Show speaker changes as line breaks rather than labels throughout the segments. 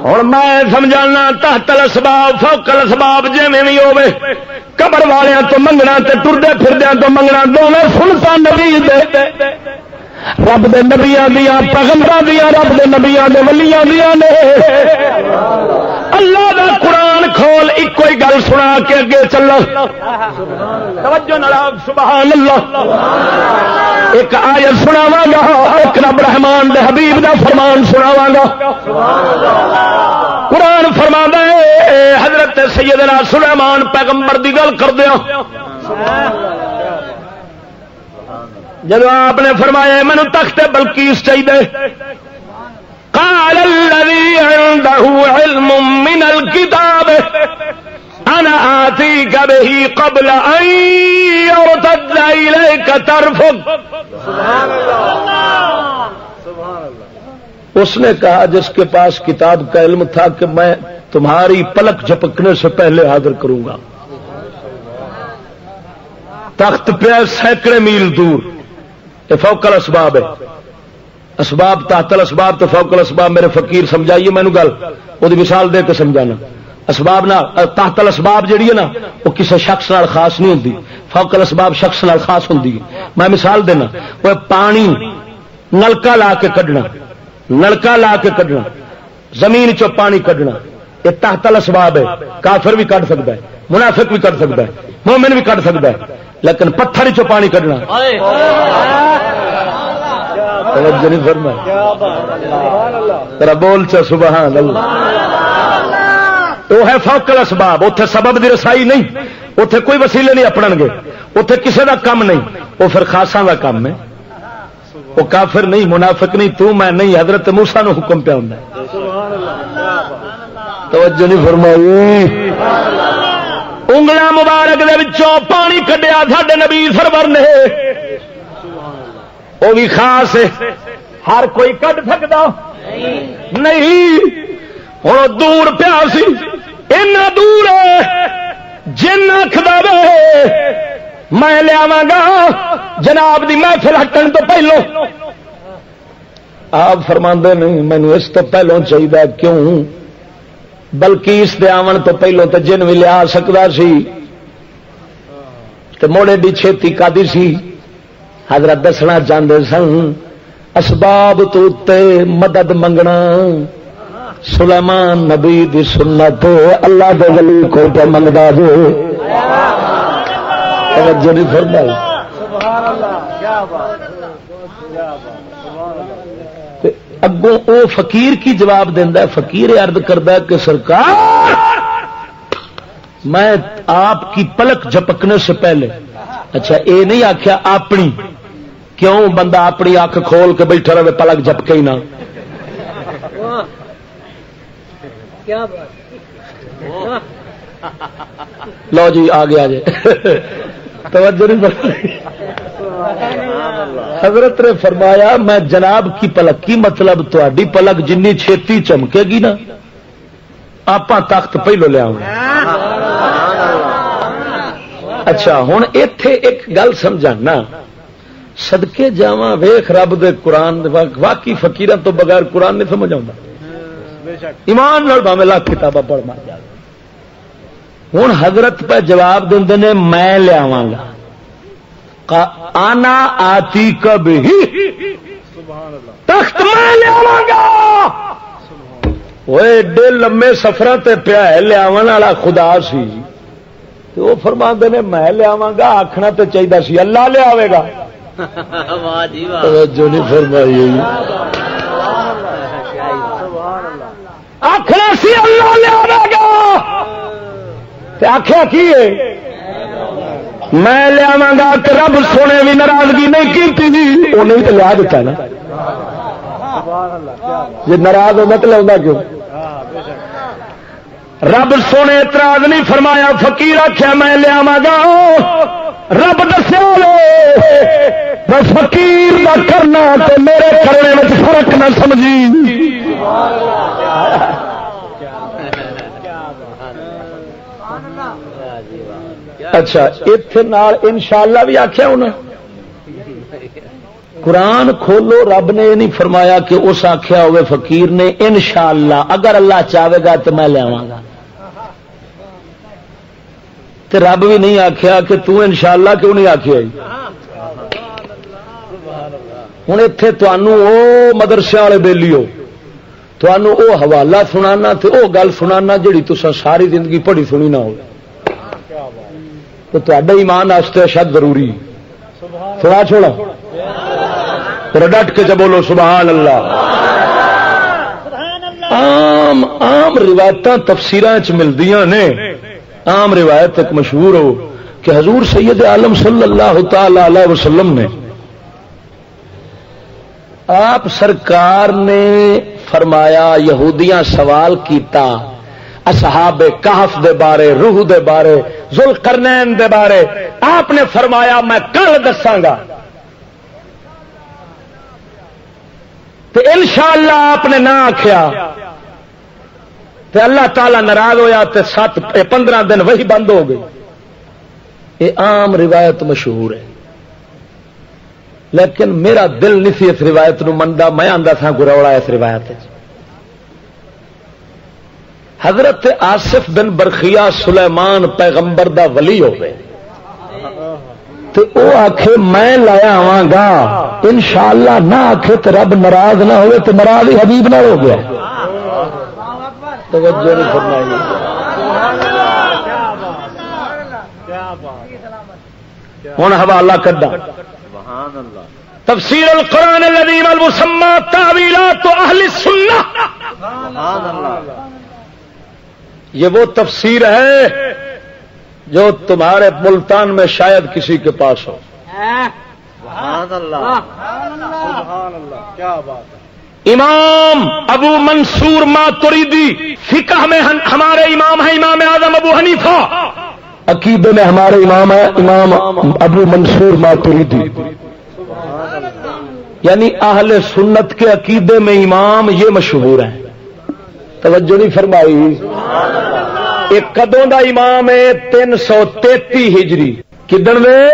ہوں میں سمجھانا تحت الاسباب فوق الاسباب جویں بھی ہوے قبر والیاں تو منگنا تے ٹردے پھردیاں تو منگنا دونوں سنتاں نبی دے رب دے نبیاں دیاں پیغمبراں دیاں رب دے نبیاں دے ولیاں دیاں نے اللہ دا قرآن کھول ایک ہی گل سنا کے اگے چلو توجہ نال سبحان اللہ ایک آیت سناواں گا ایک رب رحمان دے حبیب دا فرمان سناواں گا قرآن فرماتا ہے حضرت سیدنا سلیمان پیغمبر دی گل کردیا جب آپ نے فرمایا مینوں تخت بلقیس چاہیے قال الذي عنده علم من الكتاب انا آتيك به قبل ان يرتد اليك طرفك سبحان اللہ سبحان اللہ اس نے کہا جس کے پاس کتاب کا علم تھا کہ میں تمہاری پلک جھپکنے سے پہلے حاضر کروں گا تخت پہ سینکڑے میل دور یہ فوق الاسباب ہے اسباب تحت الاسباب تو فوق الاسباب میرے فقیر سمجھائیے مینوں گل وہ مثال دے کے سمجھانا اسباب نہ تحت الاسباب جڑی ہے نا وہ کسی شخص نال خاص نہیں ہوتی فوق الاسباب شخص نال خاص ہوتی ہے میں مثال دینا وہ پانی نلکا لا کے کڈنا نلکا لا کے کڈنا زمین چو پانی کڈنا یہ تحت الاسباب ہے کافر بھی کڈ سکتا ہے منافق بھی کڈ سکتا ہے مومن بھی کڈ سکتا ہے لیکن پتھر چو پانی کڈنا بول چا سبحان اللہ وہ ہے فوق الاسباب اتنے سبب دی رسائی نہیں اتنے کوئی وسیلے نہیں اپنن گے اتنے کسی دا کم نہیں وہ پھر خاصاں دا کم ہے وہ کافر نہیں منافق نہیں تو میں نہیں حضرت موسیٰ نو حکم پہ ہوندا توجہ نہیں فرمائی انگلیاں مبارک دے وچوں پانی کڈیا ساڈے نبی سرور نے وہ بھی خاص ہے ہر کوئی کڈ سکتا نہیں ہوں دور پیا سی اینا دور ہے جن آخر میں لیا گا جناب دی محفل ہٹن تو پہلو آپ فرماندے نہیں مینو اس تو پہلو چاہیے کیوں بلکہ اس دے آون تو پہلو تو جن بھی لیا سکتا سی تو موڑے دی چھیتی کادی سی حضرت دسنا چاہتے سن اسباب تو تے مدد منگنا سلیمان نبی دی سنت اللہ دے ولی کو پہ منگدا جو توجہ نہیں فرمائی سبحان اللہ کیا بات اگوں او فقیر کی جواب دیندا ہے فقیر عرض کردا ہے کہ سرکار میں آپ کی پلک جھپکنے سے پہلے اچھا اے نہیں آخیا اپنی کیوں بندہ اپنی اکھ کھول کے بیٹھا رہے پلک جھپکے ہی نہ لو جی آ گیا جی توجہ نہیں حضرت نے فرمایا میں جناب کی پلک کی مطلب تہاڈی پلک جنی چھیتی چمکے گی نا آپ تخت پہلو لیا اچھا ہوں ایتھے ایک گل سمجھانا صدقے جاواں ویخ رب دے قرآن واقعی فقیراں تو بغیر قرآن نہیں سمجھ آتا ایمان نال بھاویں لاکھ کتاباں پڑھ مار جائے ہوں حضرت پہ جواب دے نے میں لیاواں گا آنا آتی کبھی تخت میں لیاواں گا وہ ایڈے لمے سفراں تے پیا ہے لیاون والا خدا سی تو وہ فرماندے نے میں لیاواں گا آکھنا تے چاہیے سی اللہ لیاوے گا توجہ نہیں فرمائی آخر سی اللہ لیا گا آخیا کی میں لیا گا کہ رب سونے بھی ناراضگی نہیں کی انہیں تو لیا دیتا نا جی ناراض ہوتا تو لیا کیوں رب سونے اعتراض نہیں فرمایا فقیر آخیا میں لیا گا رب دسیا فقیر کا کرنا تو میرے کرنے میں فرق نہ سمجھی اچھا اتنے انشاءاللہ بھی آخیا انہیں قرآن کھولو، رب نے یہ نہیں فرمایا کہ اس آخیا ہوئے فقیر نے انشاءاللہ اگر اللہ چاہے گا تو میں لے آواں گا، تے رب بھی نہیں آخیا کہ تو انشاءاللہ کیوں نہیں آخیا۔ ہوں اتے تمہوں وہ مدرسے والے بیلی ہو، تمہوں وہ حوالہ سنانا تے وہ گل سنانا جڑی تساں ساری زندگی پڑھی سنی نہ ہو، تو تہاڈے ایمان واسطے شد ضروری سنا چھوڑا ڈٹ کے چ بولو سبحان اللہ۔ عام روایت تفسیراں چ ملدیاں نے، عام روایت ایک مشہور ہو کہ حضور سید عالم صلی اللہ تعالی علیہ وسلم نے آپ سرکار نے فرمایا یہودیاں سوال کیتا اصحاب کہف دے بارے، روح دے بارے، ذوالقرنین دے بارے، آپ نے فرمایا میں کل دساں گا، تو انشاءاللہ آپ نے نہ آخیا تو اللہ تعالی ناراض ہویا تے 15 دن وہی بند ہو گئی۔ یہ عام روایت مشہور ہے، لیکن میرا دل نہیں سی اس روایت نو مندا، میں آندا تھا گروڑا اس روایت۔ حضرت آصف بن برخیا سلیمان پیغمبر دا ولی ہو گئے تو وہ آخے میں لایا آواں گا، انشاءاللہ نہ آخے تو رب ناراض نہ ہوئے تو ناراض ہی حبیب نہ ہو گیا۔ توجہ نہیں فرمائی۔ ہوں حوالہ کڈا تفسیر القرآن العظیم المسمى تعویلات اہل السنہ، یہ وہ تفسیر ہے جو تمہارے ملتان میں شاید کسی کے پاس ہو۔
سبحان اللہ، سبحان اللہ، کیا بات ہے۔
امام ابو منصور ماتریدی فقہ میں ہمارے امام ہیں، امام اعظم ابو حنیفہ، عقیدے میں ہمارے امام ہیں امام ابو منصور ماتریدی، یعنی اہل سنت کے عقیدے میں امام یہ مشہور ہیں۔ توجہ نہیں فرمائی۔ ایک کدوں دا امام ہے 333 ہجری، کدن میں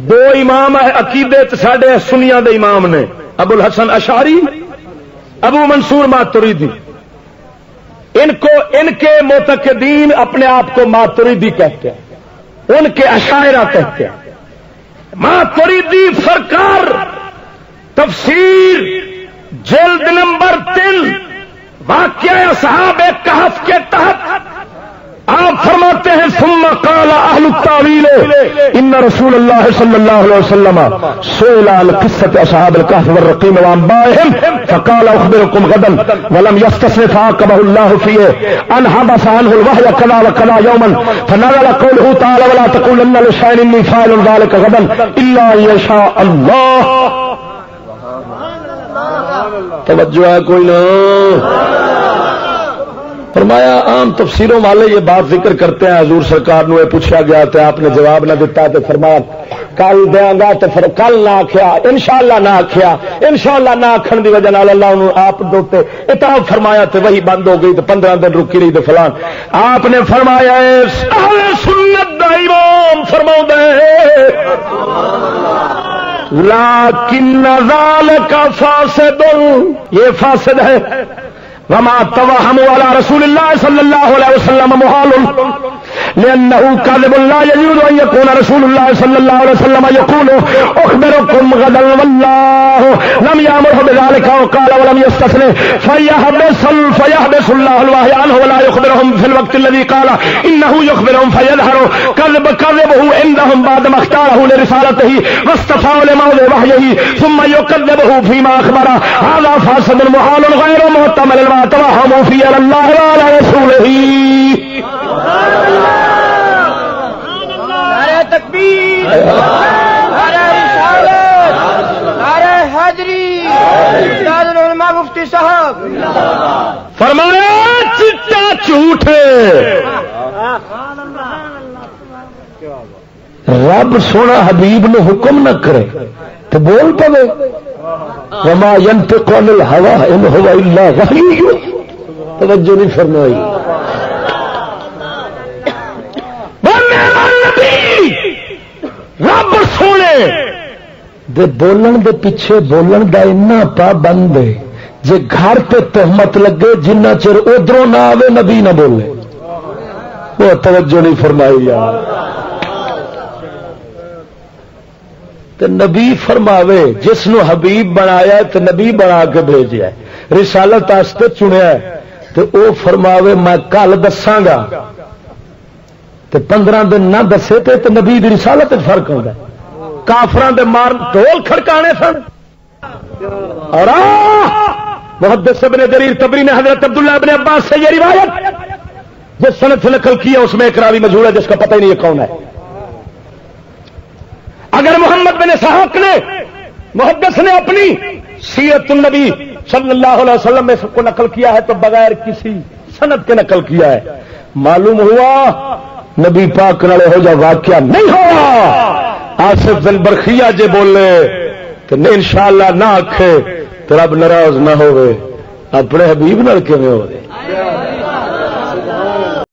دو امام ہے عقیدے ساڈے سنیاں دے امام نے، ابو الحسن اشعری، ابو منصور ماتریدی۔ ان کے معتقدین اپنے آپ کو ماتریدی کہتے ہیں، ان کے اشاعرہ کہتے ہیں۔ ماتریدی سرکار تفسیر جلد نمبر 3 واقعہ اصحاب کہف کے تحت آپ فرماتے ہیں ثم قال اہل التاویل ان رسول اللہ صلی اللہ علیہ وسلم سئل عن قصة اصحاب الكهف والرقيم وانبائهم فقال اخبركم غدا ولم يستثني فعاقبه الله فيه ان حبس عنه الوحي كذا وكذا يوما فنزل قوله تعالى ولا تقولن لشيء اني فاعل ذلك غدا الا ان يشاء الله۔ توجہ ہے کوئی نہ؟ فرمایا عام تفسیروں والے یہ بات ذکر کرتے ہیں، حضور سرکار نو پوچھا گیا تو آپ نے جواب نہ دیتا تو فرمایا کل دیا گا، تو پھر کل نہ آخیا، انشاءاللہ نہ آخیا، انشاءاللہ نہ آخن کی وجہ اللہ انہوں آپ دوتے اتاب فرمایا تو وہی بند ہو گئی، تو 15 دن رکی رہی تو فلان۔ آپ نے فرمایا اہل سنت دا امام فرماؤں دے لیکن ذالک فاسد، یہ فاسد ہے، وما توہموا علی رسول اللہ صلی اللہ علیہ وسلم محال لأنه كاذب لا يجوز أن يكون رسول الله صلى الله عليه وسلم يقول أخبركم غدا والله لم يأمره بذلك وقال ولم يستثنه فيحبس الله الوحي عنه ولا يخبرهم في الوقت الذي قال إنه يخبرهم فيظهر كذبه عندهم بعد ما اختاره لرسالته واصطفاه لموضع وحيه ثم يكذبه فيما أخبر، هذا فاسد محال غير محتمل ما توهموا فيه على الله وعلى رسوله۔
تکبیر، نعرہ رسالت، نعرہ حیدری، استاد العلماء مفتی صاحب۔
فرمایا چٹا جھوٹ ہے، رب سونا حبیب نے حکم نہ کرے تو بول پوے، وما ينطق عن الهوى ان هو الا وحی یوحی۔ توجہ نہیں فرمائی۔ رب سونے دے بولن دے پیچھے بولن دا اتنا پابند ہے جے گھر تے تہمت لگے جنہ چر ادھروں نہ آوے نبی نہ بولے. وہ توجہ نہیں فرمائی یار. تے نبی فرماوے جس نو حبیب بنایا تے نبی بنا کے بھیجیا ہے رسالت واسطے چنیا ہے تے او فرماوے میں کل دساں گا تے 15 دن نہ دسے تے نبی دی رسالت وچ فرق ہوندا ہے. کافراں دے مار ڈول کھڑکانے سن. اور محدث ابن جریر طبری نے حضرت عبداللہ ابن عباس سے یہ روایت جس سند سے نقل کیا اس میں ایک راوی مجہول ہے جس کا پتہ ہی نہیں ہے کون ہے. اگر محمد بن اسحاق نے محدث نے اپنی سیرت النبی صلی اللہ علیہ وسلم میں سب کو نقل کیا ہے تو بغیر کسی سند کے نقل کیا ہے. معلوم ہوا نبی پاک نالے ہو جا واقعہ نہیں ہوا. آصف بن برخیہ جے بولے تو نہیں انشاءاللہ نہ آکھے تو رب ناراض نہ ہوئے. اپنے حبیب نال کیویں ہوئے.